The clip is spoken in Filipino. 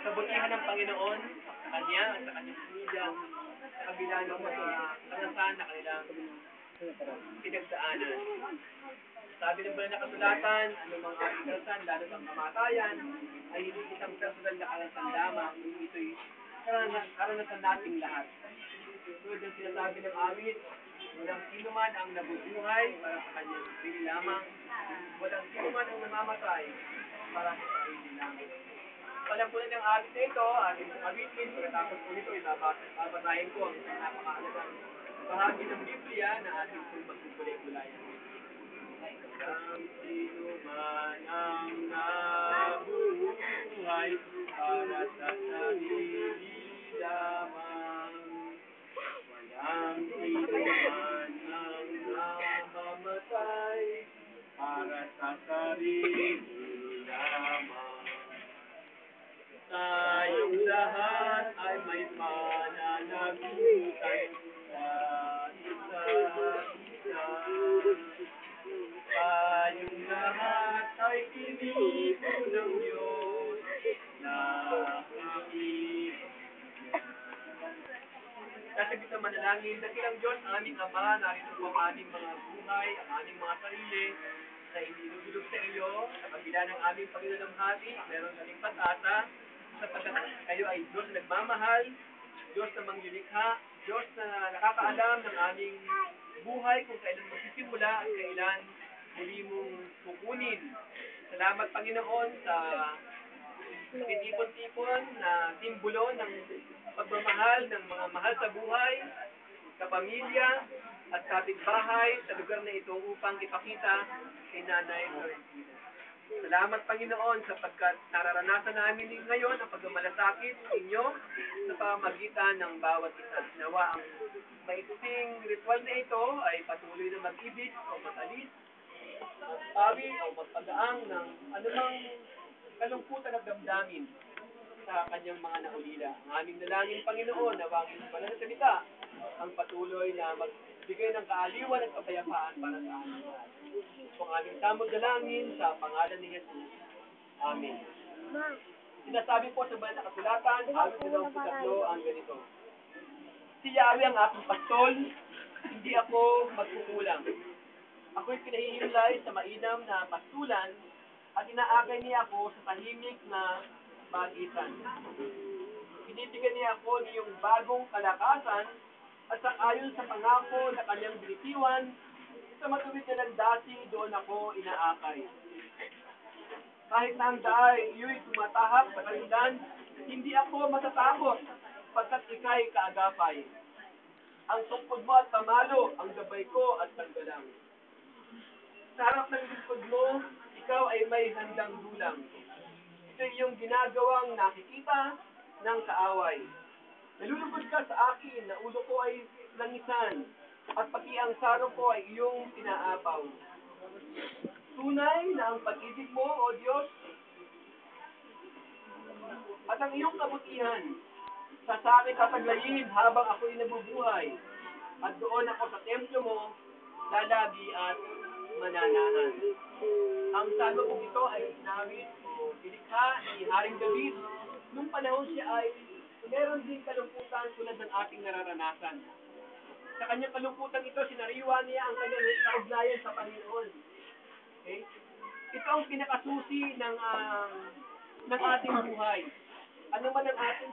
kabutihan ng Panginoon sa Kanya at sa Kanyang pamilya sa kabila ng mga karanasan na kanilang pinagdaanan. Sabi ng banal na kasulatan, anumang ating karanasan, lalo ng kamatayan, ay hindi isang personal na karanasan lamang, kundi ito'y karanasan nating lahat. Tulad ng sinasabi ng awit, walang sino man ang nabubuhay para sa kanyang sarili lamang, walang sino man ang namamatay para sa sarili lamang. Palampunan ng awit na ito, ating awitin, pagkatapos po nito, babasahin ko ang isang napakahalagang bahagi ng Biblia na ating pagpupulay-pulayan. Walang sino man ang nabubuhay para sa sarili lamang. Walang sino man ang namamatay para sa sarili lamang. Tayong lahat ay may pananagutan sa isa't isa. Tayong lahat ay pinili ng Diyos na iibig. Sasagit ang manalangin, dakilang Diyos, aming Ama, narito po ang aming mga buhay, ang aming mga sarili, na inilugulog sa iyo, sa kabila ng aming paglalamhati, meron kaming pag-asa, sapagkat kayo ay Diyos na nagmamahal, Diyos na manglilikha, Diyos na nakakaalam ng aming buhay kung kailan magsisimula at kailan muli mong kukunin. Salamat, Panginoon, sa kitipon-tipon na simbolo ng pagmamahal ng mga mahal sa buhay, kapamilya, at kapitbahay sa lugar na ito upang ipakita kay Nanay Florentina. Salamat, Panginoon, sapagkat nararanasan namin ngayon ang pagmamalasakit ninyo sa pamamagitan ng bawat isa. Nawa ang maiksing ritual na ito ay patuloy na mag-ibig o matalis, magpawi o magpagaang ng anumang kalungkutan at damdamin sa kanyang mga naulila. Ang aming dalangin, Panginoon, nawa ang inyong banal na salita ang patuloy na magbigay ng kaaliwan at kapayapaan para sa amin. Kung aming tamang dalangin sa pangalan ni Jesus. Amen. Sinasabi po sa banal na kasulatan, awit 23 ang ganito. Si Yahweh ang aking pastol, hindi ako magkukulang. Ako'y pinahihimlay sa mainam na pastulan at inaakay niya ako sa tahimik na bagitan. Binibigyan niya ako niyong bagong kalakasan at ayon sa pangako na kanyang binitiwan, sa matuwid na landasi doon ako inaakay. Kahit na ang daay iyo'y tumatahak sa karinlan, hindi ako matatakot pagkat ika'y kaagapay. Ang tungkod mo at pamalo, ang gabay ko at paggalang. Sa harap ng lingkod mo, ikaw ay may handang dulang. Ito yung ginagawang nakikita ng kaaway. Nalulugod ka sa akin na ulo ko ay langisan at pati ang saro ko ay iyong pinaapaw. Tunay na ang pag-ibig mo, O Diyos, at ang iyong kabutihan sa akin tataglayin habang ako'y nabubuhay at doon ako sa templo mo lalabi at mananahan. Ang salmo kong ito ay inawit o nilikha ni Haring David nung panahon siya ay meron din kalungkutan tulad ng ating nararanasan. Sa kanyang kalungkutan ito, sinariwa niya ang kanyang kaugnayan sa Panginoon. Okay? Ito ang pinakasusi ng ating buhay. Ano man ang ating